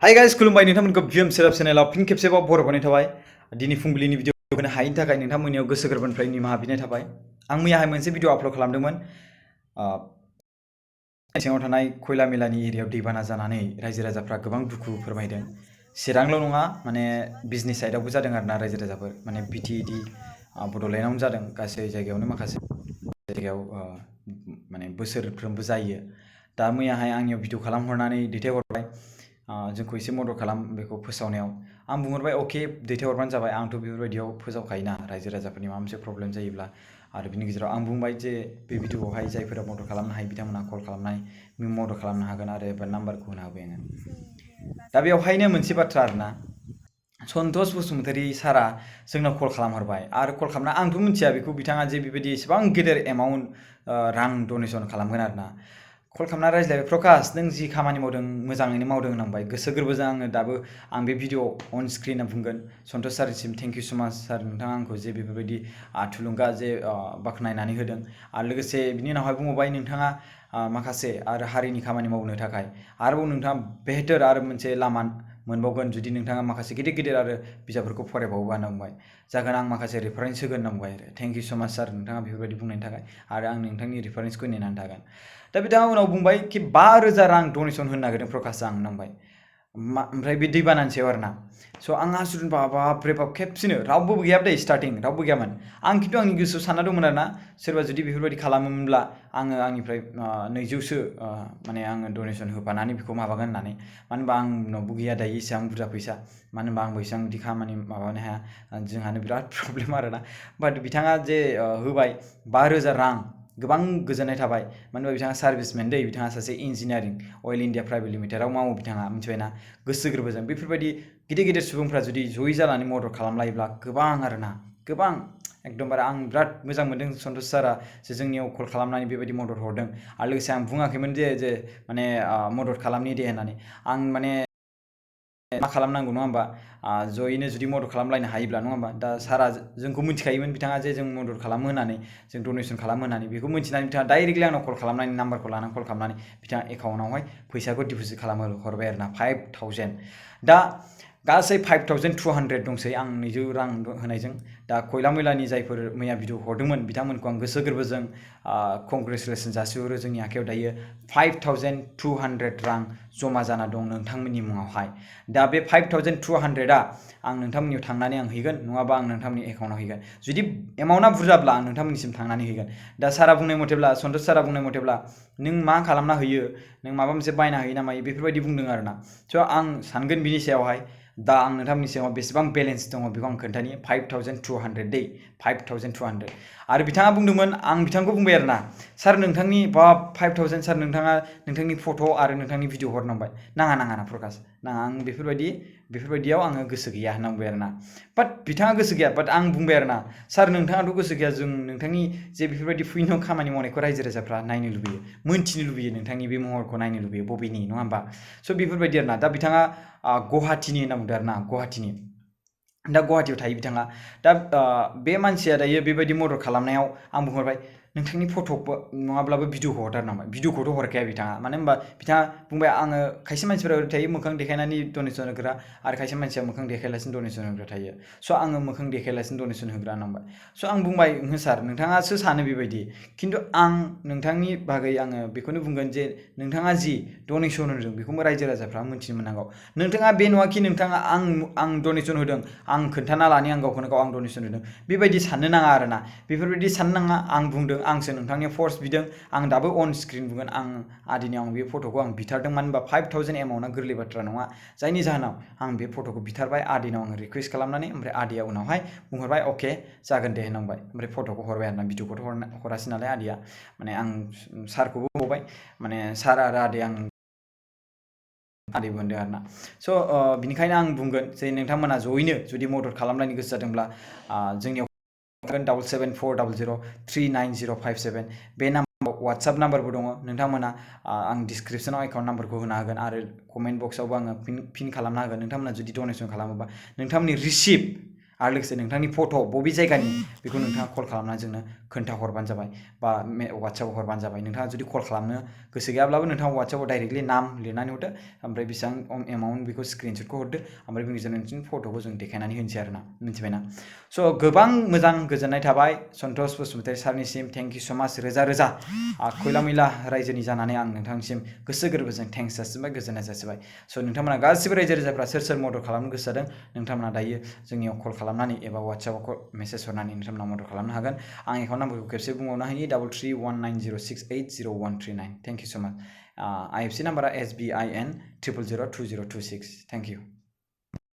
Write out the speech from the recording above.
Hi guys खुलुमबाय नोंथांमोनखौ BM Sherap चेनेलाव फिन खेबसेबाव बरायनाय थाबाय। दिनै फुंबिलिनि भिडिअ होनो हायैनि थाखाय नोंथांमोननियाव गोसो गोरबोनिफ्राय निमाहा बिनाय थाबाय। आं मैयाहाय मोनसे भिडिअ आपल'ड खालामदोंमोन। सिङाव थानाय खयला मेलानि एरियायाव दैबाना जानानै रायजो राजाफ्रा गोबां दुखु फोरमायदों। चिरांल' नङा माने बिजनि साइडआवबो जादों आरोना रायजो राजाफोर माने बिटिएडि बड'लेण्डआवनो जादों। गासै जायगायावनो माखासे जायगायाव माने बोसोरफ्रोमबो जायो। दा मैयाहाय आंनियाव भिडिअ खालामहरनानै दैथायहरबाय। जोंखौ एसे मदद खालाम बेखौ फोसावनायाव आं बुंहरबाय अके दैथायहरबानो जाबाय। आंथ' बेफोरबायदियाव फोसावखायोना रायजो राजाफोरनि माबा मोनसे प्रब्लेम जायोब्ला। आरो बिनि गेजेराव आं बुंबाय जे बे भिडिअआवहाय जायफोरा मदद खालामनो हायो बिथांमोना कल खालामनानै मदद खालामनो हागोन आरो एबा नाम्बारखौ होनो होबाय आङो। दा बेवहायनो मोनसे बाथ्रा आरोना, सन्तोष बसुमतारी सारा जोंनाव कल खालामहरबाय आरो कल खालामना आंथ' मिथिया बेखौ बिथाङा जे बेबायदि एसेबां गेदेर एमाउन्ट रां डनेसन खालामगोन आरोना। कल खालामना रायज्लायबाय, प्रकाश नों जि खामानि मावदों मोजाङैनो मावदों होनबाय। गोसो गोरबोजों आङो दाबो आं बे भिडिअ अन स्क्रिनाव बुंगोन सन्तोष सारसिम थेंक इउ सो माच सार, नोंथाङा आंखौ जे बेफोरबायदि थुलुंगा जे बाख्नायनानै होदों। आरो लोगोसे बिनि उनावहाय बुंबावबाय नोंथाङा माखासे आरो हारिनि खामानि मावनो थाखाय आरोबाव नोंथाङा बेहतर आरो मोनसे लामा मोनबावगोन जुदि नोंथाङा माखासे गिदिर गिदिर आरो बिजाबफोरखौ फरायबावोबा होनना बुंबाय। जागोन आं माखासे रेफारेन्स होगोन होनना बुंबाय आरो थेंक इउ सो माच सार नोंथाङा बेफोरबायदि बुंनायनि थाखाय आरो आं नोंथांनि रेफारेन्सखौ नेनानै थागोन। दा बिथाङा उनाव बुंबाय कि 5,000 रां डनेसन होनो नागिरदों प्रकाश आं होनबाय। ओमफ्राय बे दैबानानि सायाव आरोना। स' आं आसुरित बापरे बाप खेबसेनो रावबो गैया दै स्टार्टिं रावबो गैयामोन। आं खिन्थु आंनि गोसोआव सानना दंमोन आरोना सोरबा जुदि बेफोरबायदि खालामोमोनब्ला आङो आंनिफ्राय 200सो माने आङो डनेसन होफानानै बेखौ माबागोन होननानै। मानो होनबा आंनावबो गैया दायो एसेबां बुरजा फैसा, मानो होनबा आंबो एसेबां बिदि खामानि माबानो हाया, जोंहानो बिराद प्रब्लेम आरोना। बाट बिथाङा जे होबाय 5,000 रां, गोबां गोजोननाय थाबाय। मानो होनबा बिथाङा सार्भिसमेन दै, बिथाङा सासे इन्जिनियारिं अइल इन्डिया प्राइभेट लिमिटेडआव मावो बिथाङा, मिथिबायना। गोसो गोरबोजों बेफोरबायदि गिदिर गिदिर सुबुंफ्रा जुदि जयै जानानै मदद खालामलायोब्ला गोबां आरोना गोबां एकदमबारे आं बिराद मोजां मोनदों सन्तोष सारा जे जोंनियाव कल खालामनानै बेबायदि मदद हरदों। आरो लोगोसे आं बुङाखैमोन जे माने मदद खालामनि दे होननानै। आं माने मा खालामनांगौ नङा होमबा, जयैनो जुदि मदद खालामलायनो हायोब्ला नङा होमबा। दा सारा जोंखौ मिथिखायोमोन बिथाङा जे जों मदद खालामो होननानै, जों डनेसन खालामो होननानै। बेखौ मिथिनानै बिथाङा डाइरेक्टलि आंनाव कल खालामनानै नाम्बारखौ लानानै कल खालामनानै बिथाङा एकाउन्टआवहाय फैसाखौ डिप'जिट खालामहरबाय आरोना 5,000। दा गासै 5,200 दंसै आं 200 रां होनायजों। दा खयला मैलानि जायफोर मैया भिडिअ हरदोंमोन बिथांमोनखौ आं गोसो गोरबोजों कंग्रेचुलेसन जासिहरो। जोंनि आखायाव दायो 5,200 रां जमा जाना दं नोंथांमोननि मुङावहाय। दा बे 5,200आ आं नोंथांमोननियाव थांनानै आं हैगोन, नङाबा आं नोंथांमोननि एकाउन्टआव हैगोन। जुदि एमाउन्टआ बुरजाब्ला आं नोंथांमोननिसिम थांनानै हैगोन। दा सारा बुंनाय मथेब्ला, सन्तोष सारा बुंनाय मथेब्ला नों मा खालामना होयो, नों माबा मोनसे बायना होयो ना मायो बेफोरबायदि बुंदों आरोना। स' आं सानगोन बिनि सायावहाय। दा आं नोंथांमोननि सायाव बेसेबां बेलेन्स दङ बेखौ आं खोन्थानि। 5,200 दै, 5,200। आरो बिथाङा बुंदोंमोन, आं बिथांखौ बुंबाय आरोना सार नोंथांनि 5,000 सार नोंथाङा नोंथांनि फट' आरो नोंथांनि भिडिअ हरनांबाय। नाङा प्रकाश नाङा, आं बेफोरबायदियाव आङो गोसो गैया होनना बुंबाय आरोना। बाट बिथाङा गोसो गैया, बाट आं बुंबाय आरोना सार नोंथाङाथ' गोसो गैया, जों नोंथांनि जे बेफोरबायदि फुइनो खामानि मावनायखौ रायजो राजाफ्रा नायनो लुबैयो, मोन्थिनो लुबैयो, नोंथांनि बे महरखौ नायनो लुबैयो बबेनि, नङा होमबा। स' बेफोरबायदि आरोना। दा बिथाङा गुवाहाटीनि होनना बुंदों आरोना, गुवाहाटीनि। दा गुवाहाटीयाव थायो बिथाङा। दा बे मानसिया दायो बेबायदि मदद खालामनायाव आं बुंहरबाय नोंथांनि फट' नङाब्लाबो भिडिअ हरथार नामा। भिडिअखौथ' हरखाया बिथाङा, मानो होनबा बिथाङा बुंबाय आङो खायसे मानसिफोरा ओरै थायो मोखां देखायनानै डनेसन होग्रा आरो खायसे मानसिया मोखां देखायालासिनो डनेसन होग्रा थायो। स' आङो मोखां देखायालासिनो डनेसन होग्रा होनबाय। स' आं बुंबाय ओहो सार नोंथाङासो सानो बेबायदि, खिन्थु आं नोंथांनि बागै आङो बेखौनो बुंगोन जे नोंथाङा जि डनेसन होदों बेखौबो रायजो राजाफ्रा मोन्थिनो मोननांगौ। नोंथाङा बे नङाखि नोंथाङा आं डनेसन होदों, आं खोन्थाना लानि आं गावखौनो गाव आं डनेसन होदों, बेबायदि साननो नाङा आरोना। बेफोरबायदि साननो नाङा। आं बुंदों, आंसो नोंथांनि फर्स बिदों, आं दाबो अन स्क्रिन बुंगोन आं आदिनियाव आं बे फट'खौ आं बिथारदों। मानो होनबा 5,000 एमाउन्टआ गोरलै बाथ्रा नङा, जायनि जाहोनाव आं बे फट'खौ बिथारबाय आदिनाव आङो रिकुवेस्ट खालामनानै। ओमफ्राय आदिया उनावहाय बुंहरबाय अके जागोन दे होननांबाय। ओमफ्राय फट'खौ हरबाय आरोना, भिडिअखौथ' हरासै नालाय आदिया। माने आं सारखौबो बुंबाय, माने सार आरो आदै आं आदैबो होनदों आरोना। स' बिनिखायनो आं बुंगोन जे नोंथांमोना जयैनो जुदि मदद खालामलायनो गोसो जादोंब्ला जोंनियाव 7740039057 बे नाम्बाराव वाट्सएप नाम्बारबो दङ नोंथांमोना। आं डिसक्रिपसनाव एकाउन्ट नाम्बारखौ होना होगोन आरो कमेन्ट बक्सआवबो आङो पिन खालामना होगोन। नोंथांमोना जुदि डनेसन खालामोबा नोंथांमोननि रिसिप्ट आरो लोगोसे नोंथांनि फट' बबे जायगानि बेखौ नोंथाङा कल खालामनानै जोंनो खोन्थाहरबानो जाबाय बा WhatsApp हरबानो जाबाय। नोंथाङा जुदि कल खालामनो गोसो गैयाब्लाबो नोंथाङा WhatsApp डाइरेक्टलि नाम लिरनानै हरदो ओमफ्राय बेसेबां एमाउन्ट बेखौ स्क्रिनशटखौ हरदो ओमफ्राय बेनि गेजेरजों नोंसिनि फट'खौ जों देखायनानै होनोसै आरोना मिथिबायना। स' गोबां मोजां गोजोननाय थाबाय सन्तोष बसुमतारी सारनिसिम थेंक इउ स' माच रोजा रोजा खयला मैला रायजोनि जानानै आं नोंथांनिसिम गोसो गोरबोजों थेंक्स जासिबाय गोजोननाय जासिबाय। स' नोंथांमोना गासिबो रायजो राजाफ्रा सोर सोर मदद खालामनो गोसो जादों नोंथांमोना दायो जोंनियाव कल खालामनानै एबा WhatsAppआव मेसेज हरनानै नोंथांमोना मदद खालामनो हागोन। आं एकाउन्ट नाम्बारखौ खेबसे बुंबावनो हायो 331906801339। थेंक इउ स' माच। IFSC नाम्बारा SBIN 0002026। Thank you.